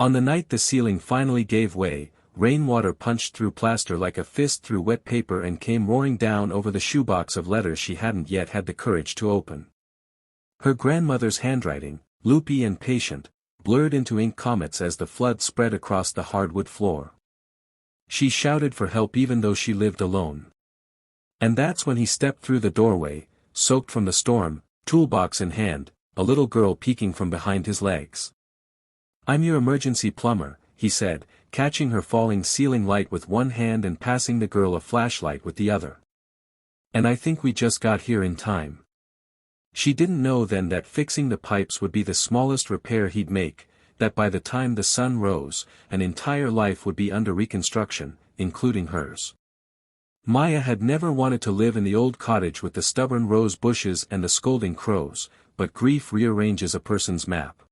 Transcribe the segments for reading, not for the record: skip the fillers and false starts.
On the night the ceiling finally gave way, rainwater punched through plaster like a fist through wet paper and came roaring down over the shoebox of letters she hadn't yet had the courage to open. Her grandmother's handwriting, loopy and patient, blurred into ink comets as the flood spread across the hardwood floor. She shouted for help even though she lived alone. And that's when he stepped through the doorway, soaked from the storm, toolbox in hand, a little girl peeking from behind his legs. "I'm your emergency plumber," he said, catching her falling ceiling light with one hand and passing the girl a flashlight with the other. "And I think we just got here in time." She didn't know then that fixing the pipes would be the smallest repair he'd make, that by the time the sun rose, an entire life would be under reconstruction, including hers. Maya had never wanted to live in the old cottage with the stubborn rose bushes and the scolding crows, but grief rearranges a person's map.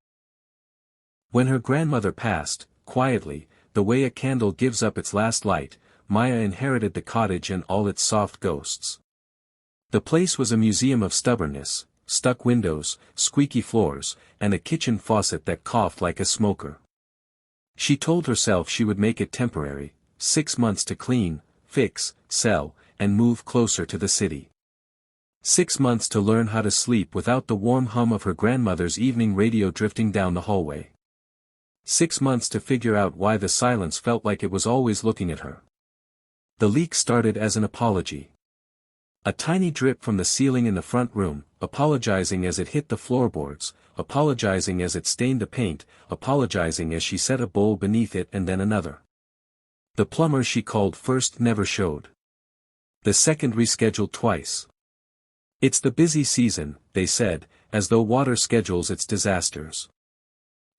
When her grandmother passed, quietly, the way a candle gives up its last light, Maya inherited the cottage and all its soft ghosts. The place was a museum of stubbornness, stuck windows, squeaky floors, and a kitchen faucet that coughed like a smoker. She told herself she would make it temporary, 6 months to clean, fix, sell, and move closer to the city. 6 months to learn how to sleep without the warm hum of her grandmother's evening radio drifting down the hallway. 6 months to figure out why the silence felt like it was always looking at her. The leak started as an apology. A tiny drip from the ceiling in the front room, apologizing as it hit the floorboards, apologizing as it stained the paint, apologizing as she set a bowl beneath it and then another. The plumber she called first never showed. The second rescheduled twice. "It's the busy season," they said, as though water schedules its disasters.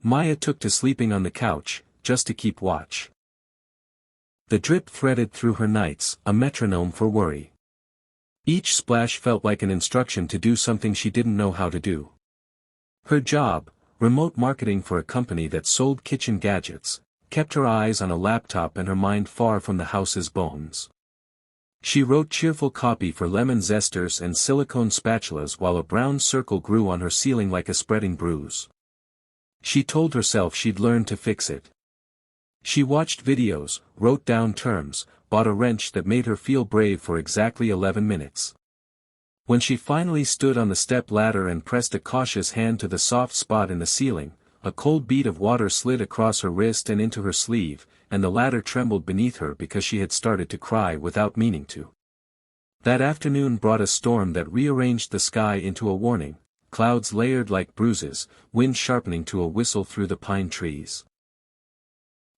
Maya took to sleeping on the couch, just to keep watch. The drip threaded through her nights, a metronome for worry. Each splash felt like an instruction to do something she didn't know how to do. Her job, remote marketing for a company that sold kitchen gadgets, kept her eyes on a laptop and her mind far from the house's bones. She wrote cheerful copy for lemon zesters and silicone spatulas while a brown circle grew on her ceiling like a spreading bruise. She told herself she'd learn to fix it. She watched videos, wrote down terms, bought a wrench that made her feel brave for exactly 11 minutes. When she finally stood on the step ladder and pressed a cautious hand to the soft spot in the ceiling, a cold bead of water slid across her wrist and into her sleeve, and the ladder trembled beneath her because she had started to cry without meaning to. That afternoon brought a storm that rearranged the sky into a warning, clouds layered like bruises, wind sharpening to a whistle through the pine trees.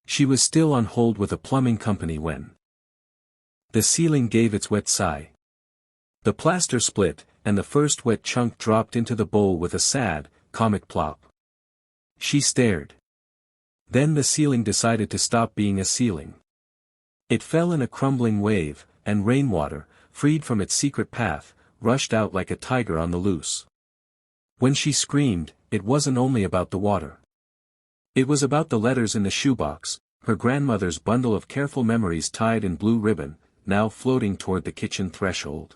She was still on hold with a plumbing company when the ceiling gave its wet sigh. The plaster split, and the first wet chunk dropped into the bowl with a sad, comic plop. She stared. Then the ceiling decided to stop being a ceiling. It fell in a crumbling wave, and rainwater, freed from its secret path, rushed out like a tiger on the loose. When she screamed, it wasn't only about the water. It was about the letters in the shoebox, her grandmother's bundle of careful memories tied in blue ribbon, now floating toward the kitchen threshold.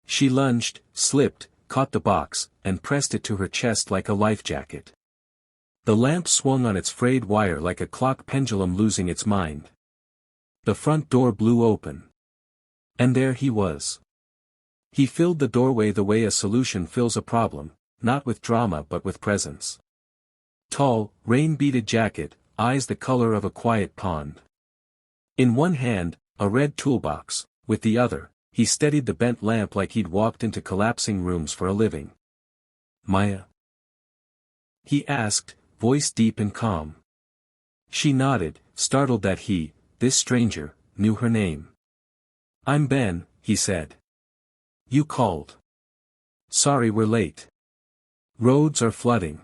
She lunged, slipped, caught the box, and pressed it to her chest like a life jacket. The lamp swung on its frayed wire like a clock pendulum losing its mind. The front door blew open. And there he was. He filled the doorway the way a solution fills a problem, not with drama but with presence. Tall, rain-beaded jacket, eyes the color of a quiet pond. In one hand, a red toolbox, with the other, he steadied the bent lamp like he'd walked into collapsing rooms for a living. "Maya?" he asked, voice deep and calm. She nodded, startled that he, this stranger, knew her name. "I'm Ben," he said. "You called. Sorry we're late. Roads are flooding."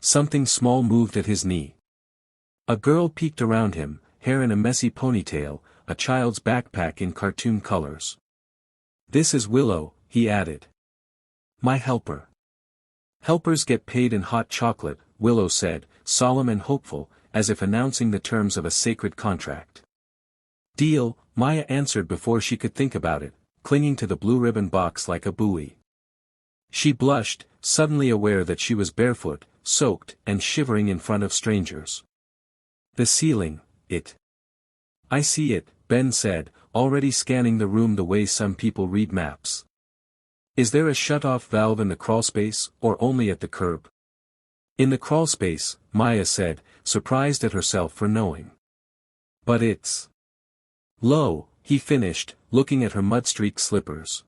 Something small moved at his knee. A girl peeked around him, hair in a messy ponytail, a child's backpack in cartoon colors. "This is Willow," he added. "My helper." "Helpers get paid in hot chocolate," Willow said, solemn and hopeful, as if announcing the terms of a sacred contract. "Deal," Maya answered before she could think about it, clinging to the blue ribbon box like a buoy. She blushed, suddenly aware that she was barefoot, soaked and shivering in front of strangers. The ceiling, I see it, Ben said, already scanning the room the way some people read maps. Is there a shut-off valve in the crawlspace, or only at the curb? In the crawlspace, Maya said, surprised at herself for knowing. But it's low, he finished, looking at her mud-streaked slippers.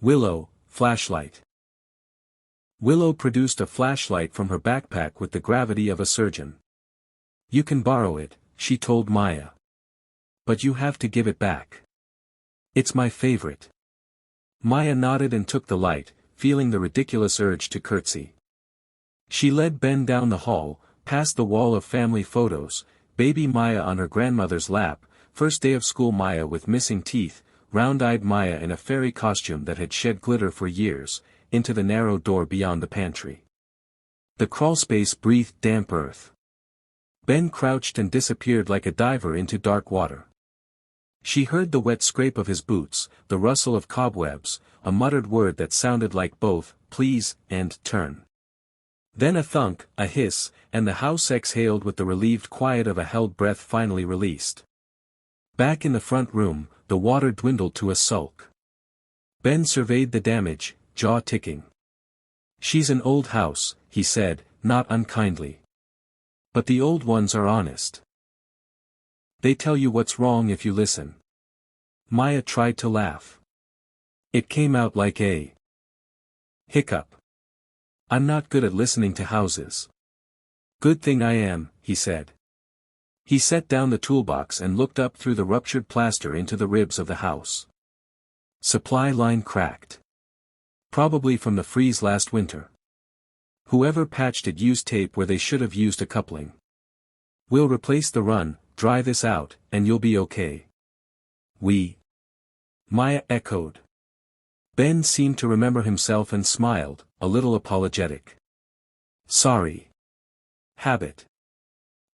Willow, flashlight. Willow produced a flashlight from her backpack with the gravity of a surgeon. You can borrow it, she told Maya. But you have to give it back. It's my favorite. Maya nodded and took the light, feeling the ridiculous urge to curtsy. She led Ben down the hall, past the wall of family photos, baby Maya on her grandmother's lap, first day of school Maya with missing teeth, round-eyed Maya in a fairy costume that had shed glitter for years, into the narrow door beyond the pantry. The crawlspace breathed damp earth. Ben crouched and disappeared like a diver into dark water. She heard the wet scrape of his boots, the rustle of cobwebs, a muttered word that sounded like both, please, and turn. Then a thunk, a hiss, and the house exhaled with the relieved quiet of a held breath finally released. Back in the front room, the water dwindled to a sulk. Ben surveyed the damage, jaw ticking. She's an old house, he said, not unkindly. But the old ones are honest. They tell you what's wrong if you listen. Maya tried to laugh. It came out like a hiccup. I'm not good at listening to houses. Good thing I am, he said. He set down the toolbox and looked up through the ruptured plaster into the ribs of the house. Supply line cracked. Probably from the freeze last winter. Whoever patched it used tape where they should have used a coupling. We'll replace the run, dry this out, and you'll be okay. Maya echoed. Ben seemed to remember himself and smiled, a little apologetic. Sorry. Habit.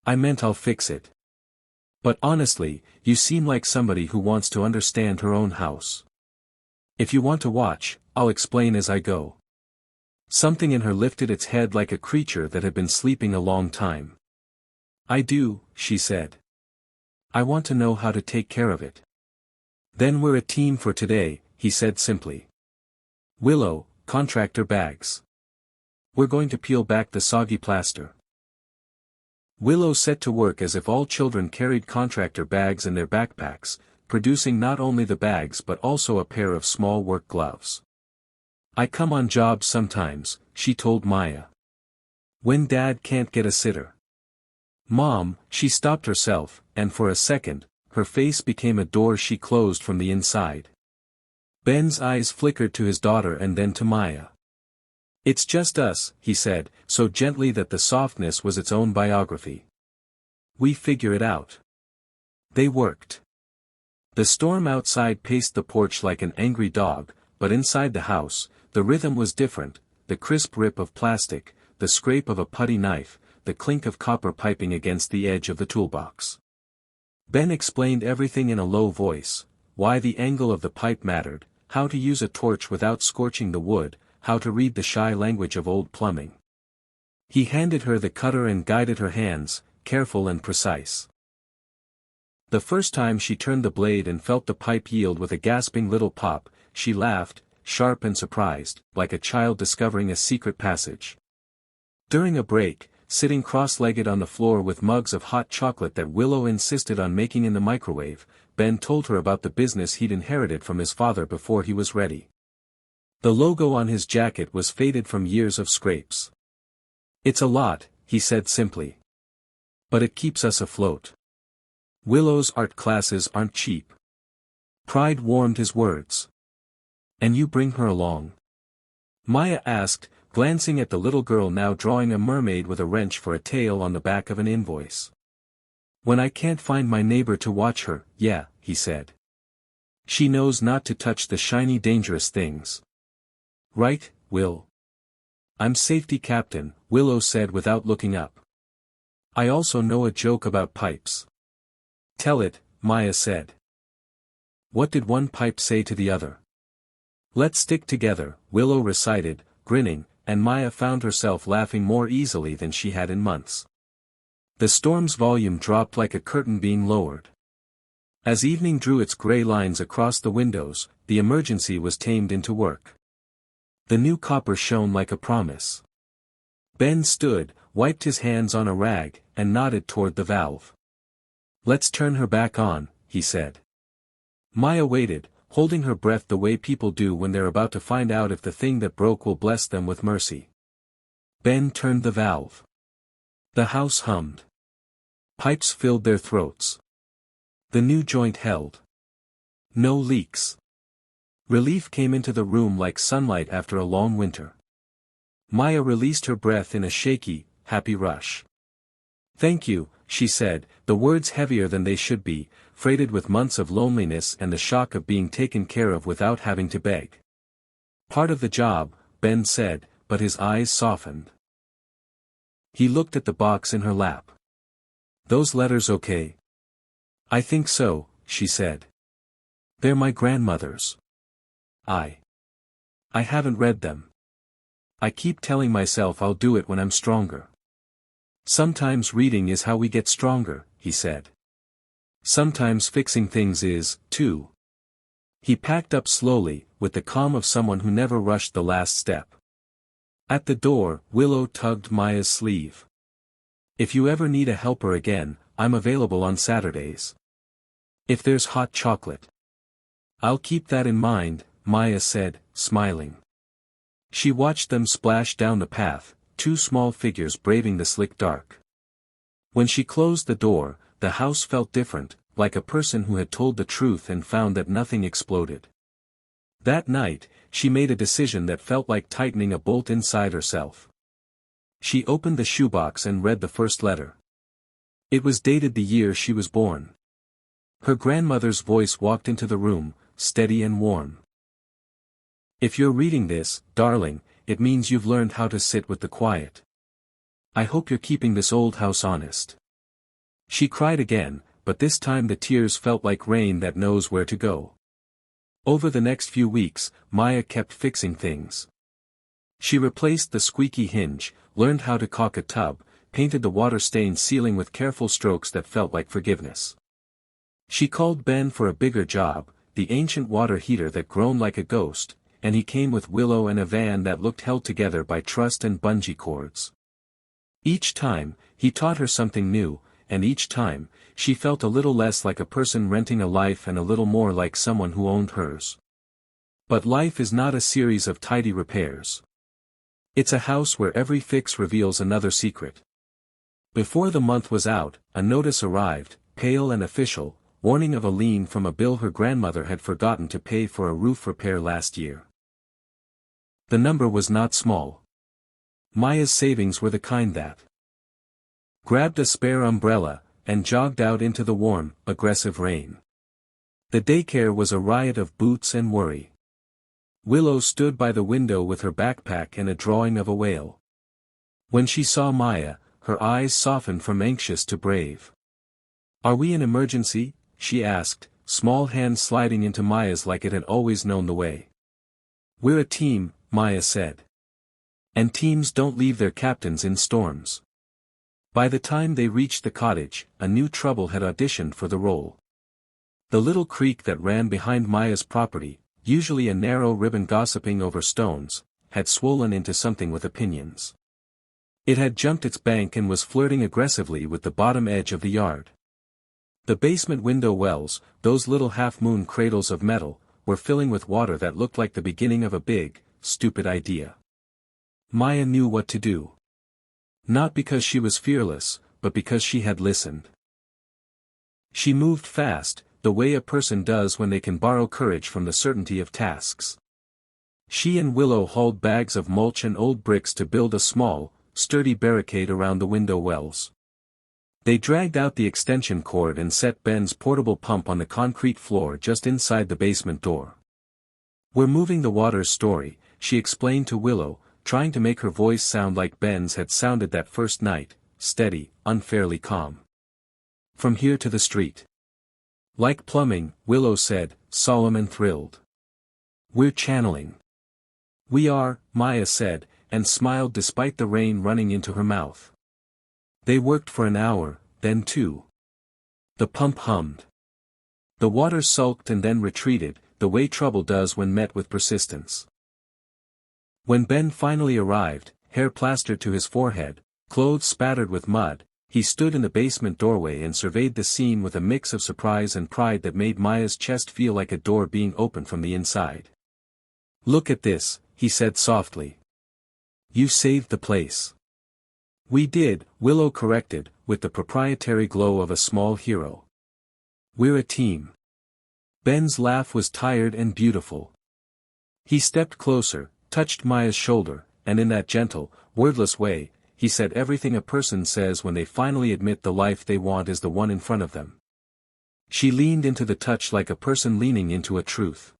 I meant I'll fix it. But honestly, you seem like somebody who wants to understand her own house. If you want to watch, I'll explain as I go. Something in her lifted its head like a creature that had been sleeping a long time. I do, she said. I want to know how to take care of it. Then we're a team for today, he said simply. Willow, contractor bags. We're going to peel back the soggy plaster. Willow set to work as if all children carried contractor bags in their backpacks, producing not only the bags but also a pair of small work gloves. I come on jobs sometimes, she told Maya. When Dad can't get a sitter. Mom, she stopped herself, and for a second, her face became a door she closed from the inside. Ben's eyes flickered to his daughter and then to Maya. It's just us, he said, so gently that the softness was its own biography. We figure it out. They worked. The storm outside paced the porch like an angry dog, but inside the house, the rhythm was different, the crisp rip of plastic, the scrape of a putty knife, the clink of copper piping against the edge of the toolbox. Ben explained everything in a low voice, why the angle of the pipe mattered, how to use a torch without scorching the wood, how to read the shy language of old plumbing. He handed her the cutter and guided her hands, careful and precise. The first time she turned the blade and felt the pipe yield with a gasping little pop, she laughed, sharp and surprised, like a child discovering a secret passage. During a break, sitting cross-legged on the floor with mugs of hot chocolate that Willow insisted on making in the microwave, Ben told her about the business he'd inherited from his father before he was ready. The logo on his jacket was faded from years of scrapes. It's a lot, he said simply. But it keeps us afloat. Willow's art classes aren't cheap. Pride warmed his words. And you bring her along? Maya asked, glancing at the little girl now drawing a mermaid with a wrench for a tail on the back of an invoice. When I can't find my neighbor to watch her, yeah, he said. She knows not to touch the shiny dangerous things. Right, Will? I'm safety captain, Willow said without looking up. I also know a joke about pipes. Tell it, Maya said. What did one pipe say to the other? Let's stick together, Willow recited, grinning, and Maya found herself laughing more easily than she had in months. The storm's volume dropped like a curtain being lowered. As evening drew its gray lines across the windows, the emergency was tamed into work. The new copper shone like a promise. Ben stood, wiped his hands on a rag, and nodded toward the valve. "Let's turn her back on," he said. Maya waited, holding her breath the way people do when they're about to find out if the thing that broke will bless them with mercy. Ben turned the valve. The house hummed. Pipes filled their throats. The new joint held. No leaks. Relief came into the room like sunlight after a long winter. Maya released her breath in a shaky, happy rush. "Thank you," she said, the words heavier than they should be, freighted with months of loneliness and the shock of being taken care of without having to beg. "Part of the job," Ben said, but his eyes softened. He looked at the box in her lap. "Those letters okay?" "I think so," she said. "They're my grandmother's. I haven't read them. I keep telling myself I'll do it when I'm stronger." "Sometimes reading is how we get stronger," he said. "Sometimes fixing things is, too." He packed up slowly, with the calm of someone who never rushed the last step. At the door, Willow tugged Maya's sleeve. "If you ever need a helper again, I'm available on Saturdays. If there's hot chocolate." "I'll keep that in mind," Maya said, smiling. She watched them splash down the path, two small figures braving the slick dark. When she closed the door, the house felt different, like a person who had told the truth and found that nothing exploded. That night, she made a decision that felt like tightening a bolt inside herself. She opened the shoebox and read the first letter. It was dated the year she was born. Her grandmother's voice walked into the room, steady and warm. "If you're reading this, darling, it means you've learned how to sit with the quiet. I hope you're keeping this old house honest." She cried again, but this time the tears felt like rain that knows where to go. Over the next few weeks, Maya kept fixing things. She replaced the squeaky hinge, learned how to caulk a tub, painted the water-stained ceiling with careful strokes that felt like forgiveness. She called Ben for a bigger job, the ancient water heater that groaned like a ghost, and he came with Willow and a van that looked held together by trust and bungee cords. Each time, he taught her something new, and each time, she felt a little less like a person renting a life and a little more like someone who owned hers. But life is not a series of tidy repairs. It's a house where every fix reveals another secret. Before the month was out, a notice arrived, pale and official, warning of a lien from a bill her grandmother had forgotten to pay for a roof repair last year. The number was not small. Maya's savings were the kind that grabbed a spare umbrella, and jogged out into the warm, aggressive rain. The daycare was a riot of boots and worry. Willow stood by the window with her backpack and a drawing of a whale. When she saw Maya, her eyes softened from anxious to brave. "Are we in emergency?" she asked, small hands sliding into Maya's like it had always known the way. "We're a team," Maya said. "And teams don't leave their captains in storms." By the time they reached the cottage, a new trouble had auditioned for the role. The little creek that ran behind Maya's property, usually a narrow ribbon gossiping over stones, had swollen into something with opinions. It had jumped its bank and was flirting aggressively with the bottom edge of the yard. The basement window wells, those little half-moon cradles of metal, were filling with water that looked like the beginning of a big, stupid idea. Maya knew what to do. Not because she was fearless, but because she had listened. She moved fast, the way a person does when they can borrow courage from the certainty of tasks. She and Willow hauled bags of mulch and old bricks to build a small, sturdy barricade around the window wells. They dragged out the extension cord and set Ben's portable pump on the concrete floor just inside the basement door. "We're moving the water's story," she explained to Willow, trying to make her voice sound like Ben's had sounded that first night, steady, unfairly calm. "From here to the street." "Like plumbing," Willow said, solemn and thrilled. "We're channeling." "We are," Maya said, and smiled despite the rain running into her mouth. They worked for an hour, then 2. The pump hummed. The water sulked and then retreated, the way trouble does when met with persistence. When Ben finally arrived, hair plastered to his forehead, clothes spattered with mud, he stood in the basement doorway and surveyed the scene with a mix of surprise and pride that made Maya's chest feel like a door being opened from the inside. "Look at this," he said softly. "You saved the place." "We did," Willow corrected, with the proprietary glow of a small hero. "We're a team." Ben's laugh was tired and beautiful. He stepped closer, touched Maya's shoulder, and in that gentle, wordless way, he said everything a person says when they finally admit the life they want is the one in front of them. She leaned into the touch like a person leaning into a truth.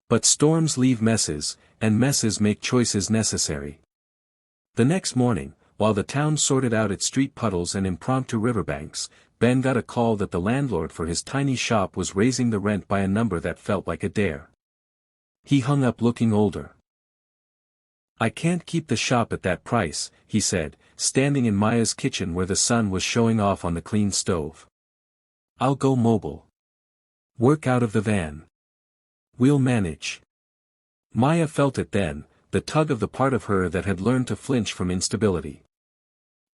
But storms leave messes, and messes make choices necessary. The next morning, while the town sorted out its street puddles and impromptu riverbanks, Ben got a call that the landlord for his tiny shop was raising the rent by a number that felt like a dare. He hung up looking older. "I can't keep the shop at that price," he said, standing in Maya's kitchen where the sun was showing off on the clean stove. "I'll go mobile. Work out of the van. We'll manage." Maya felt it then, the tug of the part of her that had learned to flinch from instability.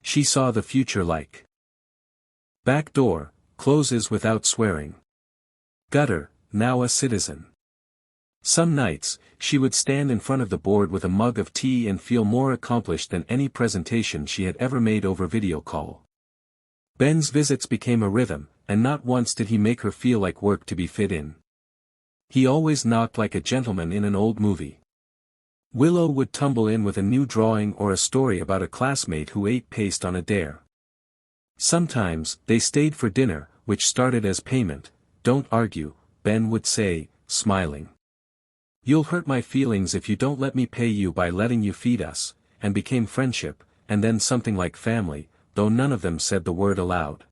She saw the future like back door, closes without swearing. Gutter, now a citizen. Some nights, she would stand in front of the board with a mug of tea and feel more accomplished than any presentation she had ever made over video call. Ben's visits became a rhythm, and not once did he make her feel like work to be fit in. He always knocked like a gentleman in an old movie. Willow would tumble in with a new drawing or a story about a classmate who ate paste on a dare. Sometimes, they stayed for dinner, which started as payment. "Don't argue," Ben would say, smiling. "You'll hurt my feelings if you don't let me pay you by letting you feed us," and became friendship, and then something like family, though none of them said the word aloud.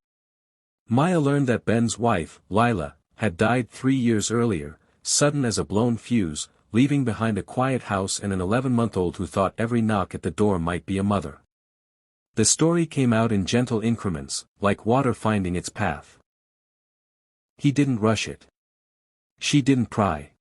Maya learned that Ben's wife, Lila, had died 3 years earlier, sudden as a blown fuse, leaving behind a quiet house and an 11-month-old who thought every knock at the door might be a mother. The story came out in gentle increments, like water finding its path. He didn't rush it. She didn't pry.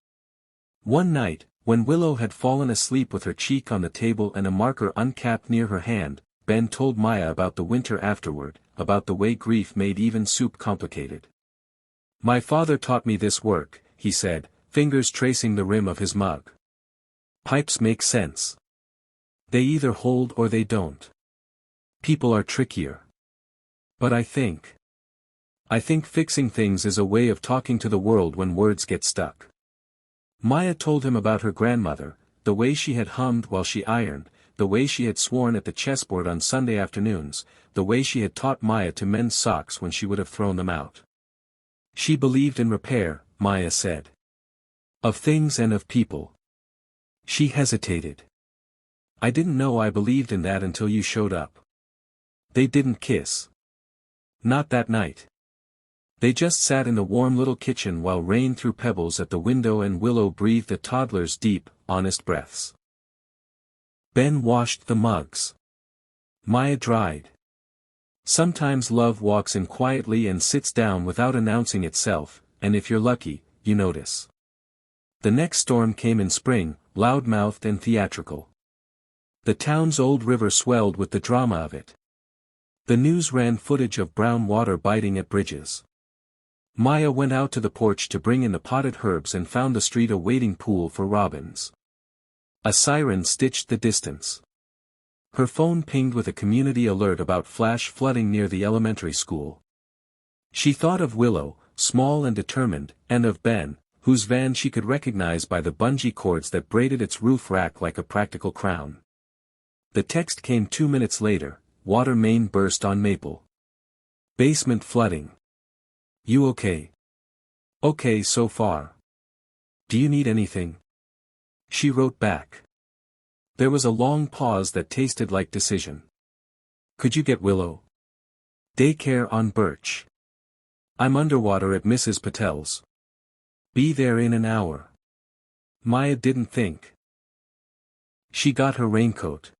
One night, when Willow had fallen asleep with her cheek on the table and a marker uncapped near her hand, Ben told Maya about the winter afterward, about the way grief made even soup complicated. "My father taught me this work," he said, fingers tracing the rim of his mug. "Pipes make sense. They either hold or they don't. People are trickier. But I think fixing things is a way of talking to the world when words get stuck." Maya told him about her grandmother, the way she had hummed while she ironed, the way she had sworn at the chessboard on Sunday afternoons, the way she had taught Maya to mend socks when she would have thrown them out. She believed in repair, Maya said. Of things and of people. She hesitated. "I didn't know I believed in that until you showed up." They didn't kiss. Not that night. They just sat in the warm little kitchen while rain threw pebbles at the window and Willow breathed the toddler's deep, honest breaths. Ben washed the mugs. Maya dried. Sometimes love walks in quietly and sits down without announcing itself, and if you're lucky, you notice. The next storm came in spring, loud-mouthed and theatrical. The town's old river swelled with the drama of it. The news ran footage of brown water biting at bridges. Maya went out to the porch to bring in the potted herbs and found the street a waiting pool for robins. A siren stitched the distance. Her phone pinged with a community alert about flash flooding near the elementary school. She thought of Willow, small and determined, and of Ben, whose van she could recognize by the bungee cords that braided its roof rack like a practical crown. The text came 2 minutes later: "Water main burst on Maple. Basement flooding. You okay?" "Okay so far. Do you need anything?" She wrote back. There was a long pause that tasted like decision. "Could you get Willow? Daycare on Birch. I'm underwater at Mrs. Patel's. Be there in an hour." Maya didn't think. She got her raincoat,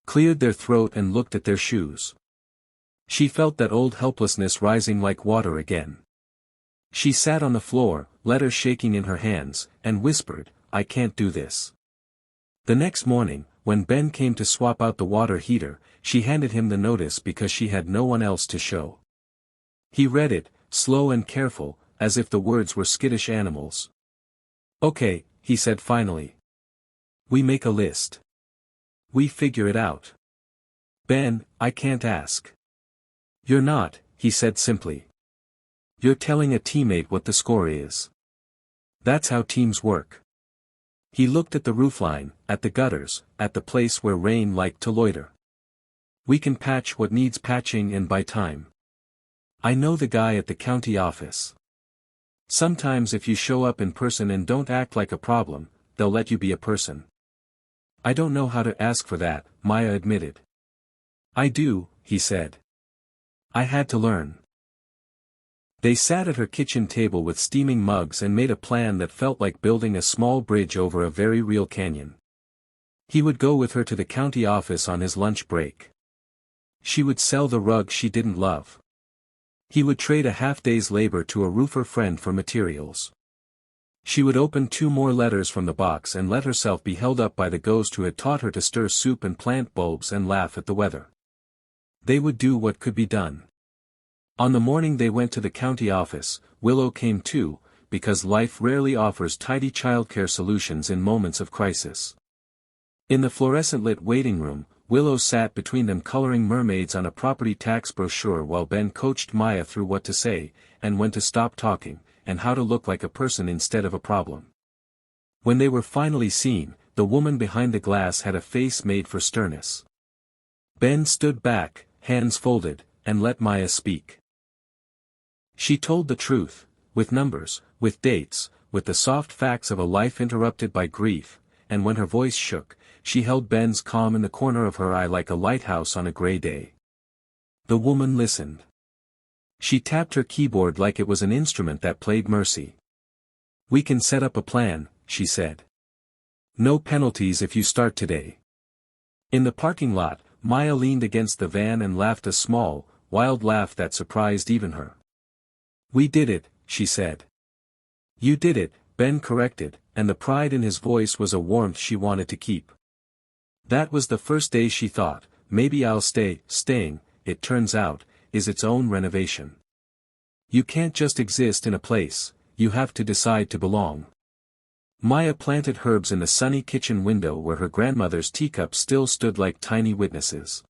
cleared their throat and looked at their shoes. She felt that old helplessness rising like water again. She sat on the floor, letters shaking in her hands, and whispered, "I can't do this." The next morning, when Ben came to swap out the water heater, she handed him the notice because she had no one else to show. He read it, slow and careful, as if the words were skittish animals. "Okay," he said finally. "We make a list. We figure it out." "Ben, I can't ask." "You're not," he said simply. "You're telling a teammate what the score is. That's how teams work." He looked at the roofline, at the gutters, at the place where rain liked to loiter. "We can patch what needs patching and buy time. I know the guy at the county office. Sometimes if you show up in person and don't act like a problem, they'll let you be a person." "I don't know how to ask for that," Maya admitted. "I do," he said. "I had to learn." They sat at her kitchen table with steaming mugs and made a plan that felt like building a small bridge over a very real canyon. He would go with her to the county office on his lunch break. She would sell the rug she didn't love. He would trade a half-day's labor to a roofer friend for materials. She would open 2 more letters from the box and let herself be held up by the ghost who had taught her to stir soup and plant bulbs and laugh at the weather. They would do what could be done. On the morning they went to the county office, Willow came too, because life rarely offers tidy childcare solutions in moments of crisis. In the fluorescent-lit waiting room, Willow sat between them coloring mermaids on a property tax brochure while Ben coached Maya through what to say, and when to stop talking, and how to look like a person instead of a problem. When they were finally seen, the woman behind the glass had a face made for sternness. Ben stood back, hands folded, and let Maya speak. She told the truth, with numbers, with dates, with the soft facts of a life interrupted by grief, and when her voice shook, she held Ben's calm in the corner of her eye like a lighthouse on a gray day. The woman listened. She tapped her keyboard like it was an instrument that played mercy. "We can set up a plan," she said. "No penalties if you start today." In the parking lot, Maya leaned against the van and laughed a small, wild laugh that surprised even her. "We did it," she said. "You did it," Ben corrected, and the pride in his voice was a warmth she wanted to keep. That was the first day she thought, maybe I'll stay. Staying, it turns out, is its own renovation. You can't just exist in a place, you have to decide to belong. Maya planted herbs in the sunny kitchen window where her grandmother's teacups still stood like tiny witnesses.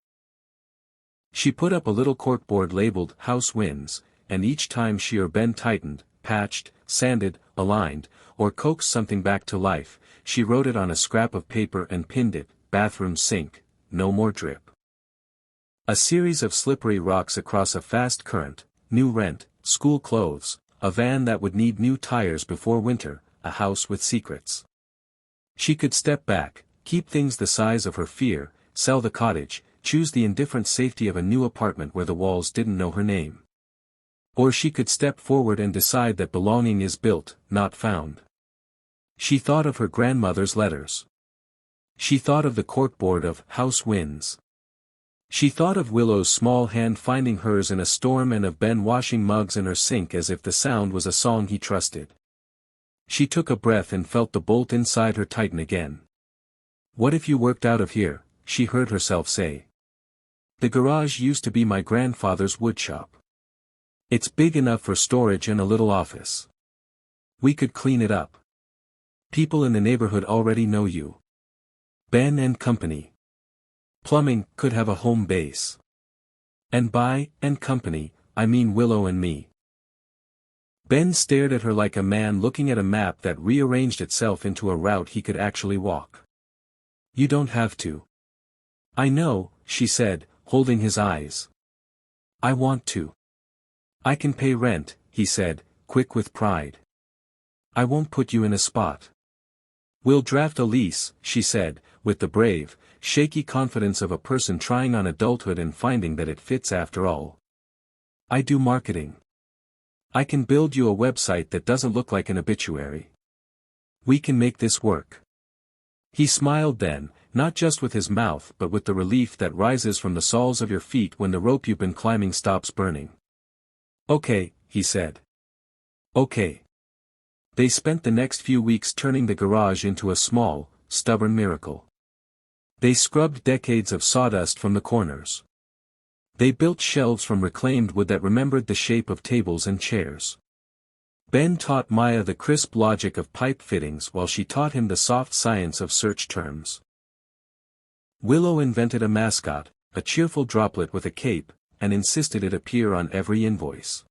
She put up a little corkboard labeled "House Winds," and each time she or Ben tightened, patched, sanded, aligned, or coaxed something back to life, she wrote it on a scrap of paper and pinned it, "Bathroom sink, no more drip." A series of slippery rocks across a fast current, new rent, school clothes, a van that would need new tires before winter, a house with secrets. She could step back, keep things the size of her fear, sell the cottage, choose the indifferent safety of a new apartment where the walls didn't know her name. Or she could step forward and decide that belonging is built, not found. She thought of her grandmother's letters. She thought of the corkboard of "House Winds." She thought of Willow's small hand finding hers in a storm and of Ben washing mugs in her sink as if the sound was a song he trusted. She took a breath and felt the bolt inside her tighten again. "What if you worked out of here?" she heard herself say. "The garage used to be my grandfather's woodshop. It's big enough for storage and a little office. We could clean it up. People in the neighborhood already know you. Ben and Company. Plumbing could have a home base. And by and company, I mean Willow and me." Ben stared at her like a man looking at a map that rearranged itself into a route he could actually walk. "You don't have to." "I know," she said, holding his eyes. "I want to." "I can pay rent," he said, quick with pride. "I won't put you in a spot." "We'll draft a lease," she said, with the brave, shaky confidence of a person trying on adulthood and finding that it fits after all. "I do marketing. I can build you a website that doesn't look like an obituary. We can make this work." He smiled then, not just with his mouth but with the relief that rises from the soles of your feet when the rope you've been climbing stops burning. "Okay," he said. "Okay." They spent the next few weeks turning the garage into a small, stubborn miracle. They scrubbed decades of sawdust from the corners. They built shelves from reclaimed wood that remembered the shape of tables and chairs. Ben taught Maya the crisp logic of pipe fittings while she taught him the soft science of search terms. Willow invented a mascot, a cheerful droplet with a cape, and insisted it appear on every invoice.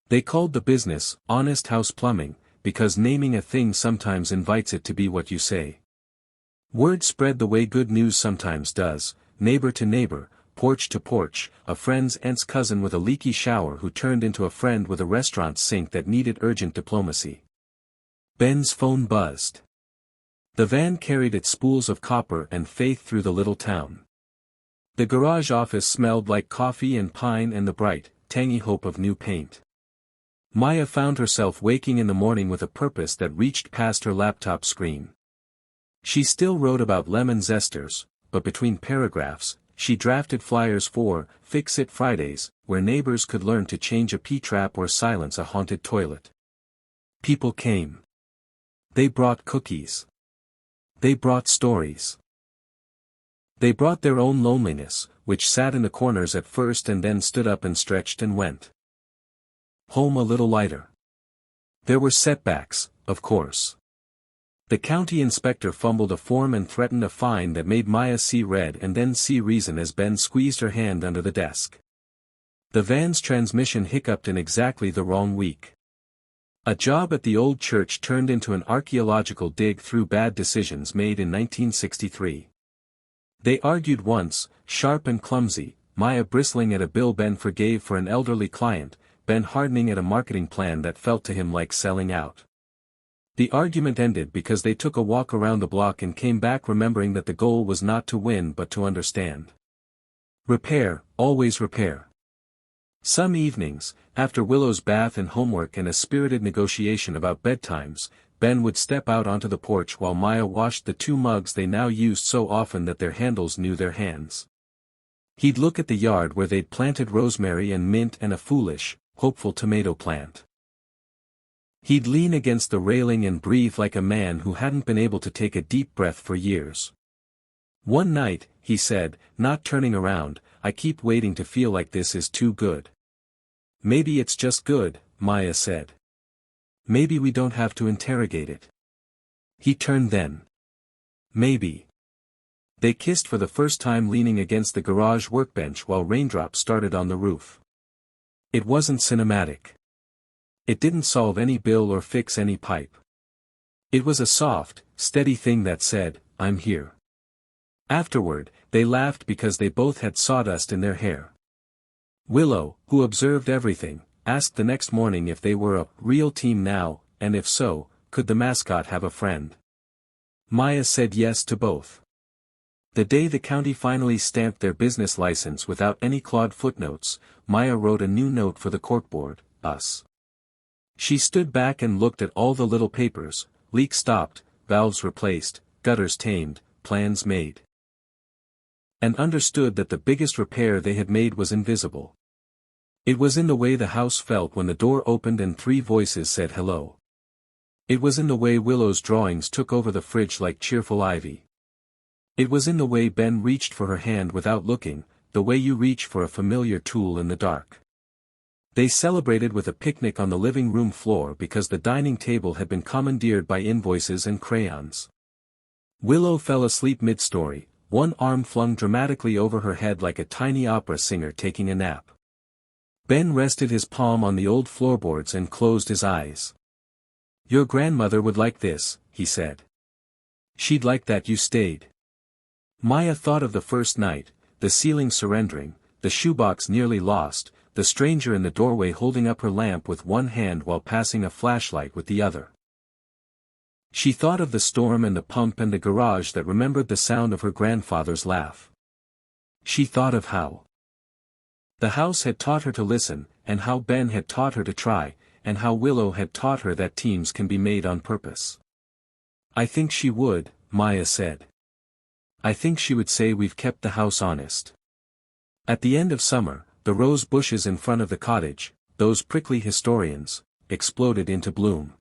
They called the business Honest House Plumbing, because naming a thing sometimes invites it to be what you say. Word spread the way good news sometimes does, neighbor to neighbor, porch to porch, a friend's aunt's cousin with a leaky shower who turned into a friend with a restaurant sink that needed urgent diplomacy. Ben's phone buzzed. The van carried its spools of copper and faith through the little town. The garage office smelled like coffee and pine and the bright, tangy hope of new paint. Maya found herself waking in the morning with a purpose that reached past her laptop screen. She still wrote about lemon zesters, but between paragraphs, she drafted flyers for Fix-It Fridays, where neighbors could learn to change a P-trap or silence a haunted toilet. People came. They brought cookies. They brought stories. They brought their own loneliness, which sat in the corners at first and then stood up and stretched and went home a little lighter. There were setbacks, of course. The county inspector fumbled a form and threatened a fine that made Maya see red and then see reason as Ben squeezed her hand under the desk. The van's transmission hiccuped in exactly the wrong week. A job at the old church turned into an archaeological dig through bad decisions made in 1963. They argued once, sharp and clumsy, Maya bristling at a bill Ben forgave for an elderly client, Ben hardening at a marketing plan that felt to him like selling out. The argument ended because they took a walk around the block and came back remembering that the goal was not to win but to understand. Repair, always repair. Some evenings, after Willow's bath and homework and a spirited negotiation about bedtimes, Ben would step out onto the porch while Maya washed the two mugs they now used so often that their handles knew their hands. He'd look at the yard where they'd planted rosemary and mint and a foolish, hopeful tomato plant. He'd lean against the railing and breathe like a man who hadn't been able to take a deep breath for years. One night, he said, not turning around, "I keep waiting to feel like this is too good." "Maybe it's just good," Maya said. "Maybe we don't have to interrogate it." He turned then. "Maybe." They kissed for the first time leaning against the garage workbench while raindrops started on the roof. It wasn't cinematic. It didn't solve any bill or fix any pipe. It was a soft, steady thing that said, "I'm here." Afterward, they laughed because they both had sawdust in their hair. Willow, who observed everything, asked the next morning if they were a real team now, and if so, could the mascot have a friend. Maya said yes to both. The day the county finally stamped their business license without any clawed footnotes, Maya wrote a new note for the corkboard, "Us." She stood back and looked at all the little papers, leak stopped, valves replaced, gutters tamed, plans made. And understood that the biggest repair they had made was invisible. It was in the way the house felt when the door opened and three voices said hello. It was in the way Willow's drawings took over the fridge like cheerful ivy. It was in the way Ben reached for her hand without looking, the way you reach for a familiar tool in the dark. They celebrated with a picnic on the living room floor because the dining table had been commandeered by invoices and crayons. Willow fell asleep mid-story, one arm flung dramatically over her head like a tiny opera singer taking a nap. Ben rested his palm on the old floorboards and closed his eyes. "Your grandmother would like this," he said. "She'd like that you stayed." Maya thought of the first night, the ceiling surrendering, the shoebox nearly lost, the stranger in the doorway holding up her lamp with one hand while passing a flashlight with the other. She thought of the storm and the pump and the garage that remembered the sound of her grandfather's laugh. She thought of how the house had taught her to listen, and how Ben had taught her to try, and how Willow had taught her that teams can be made on purpose. "I think she would," Maya said. I think she would say we've kept the house honest. At the end of summer, the rose bushes in front of the cottage, those prickly historians, exploded into bloom.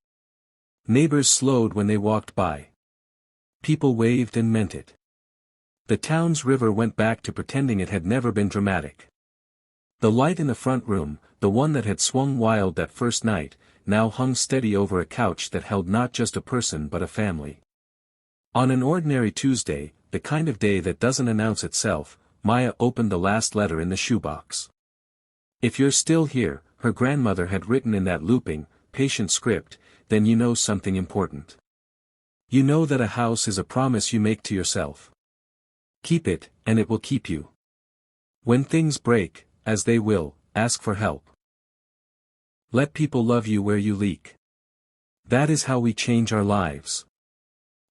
Neighbors slowed when they walked by. People waved and meant it. The town's river went back to pretending it had never been dramatic. The light in the front room, the one that had swung wild that first night, now hung steady over a couch that held not just a person but a family. On an ordinary Tuesday, the kind of day that doesn't announce itself, Maya opened the last letter in the shoebox. If you're still here, her grandmother had written in that looping, patient script, then you know something important. You know that a house is a promise you make to yourself. Keep it, and it will keep you. When things break, as they will, ask for help. Let people love you where you leak. That is how we change our lives.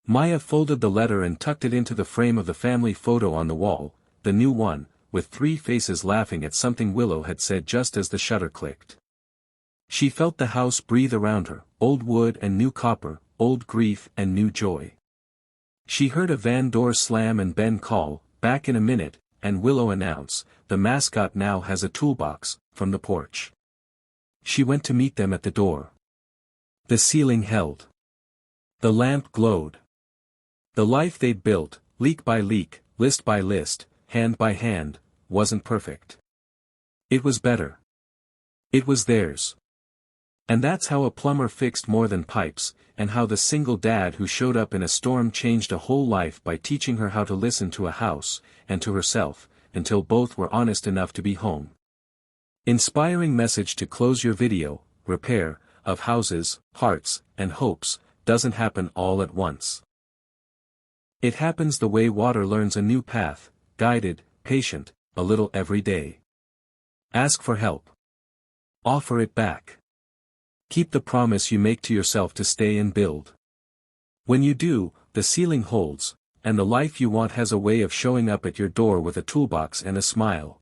Maya folded the letter and tucked it into the frame of the family photo on the wall, the new one, with 3 faces laughing at something Willow had said just as the shutter clicked. She felt the house breathe around her, old wood and new copper, old grief and new joy. She heard a van door slam and Ben call, back in a minute, and Willow announce, the mascot now has a toolbox, from the porch. She went to meet them at the door. The ceiling held. The lamp glowed. The life they'd built, leak by leak, list by list, hand by hand, wasn't perfect. It was better. It was theirs. And that's how a plumber fixed more than pipes, and how the single dad who showed up in a storm changed a whole life by teaching her how to listen to a house, and to herself, until both were honest enough to be home. Inspiring message to close your video: repair, of houses, hearts, and hopes, doesn't happen all at once. It happens the way water learns a new path, guided, patient, a little every day. Ask for help. Offer it back. Keep the promise you make to yourself to stay and build. When you do, the ceiling holds, and the life you want has a way of showing up at your door with a toolbox and a smile.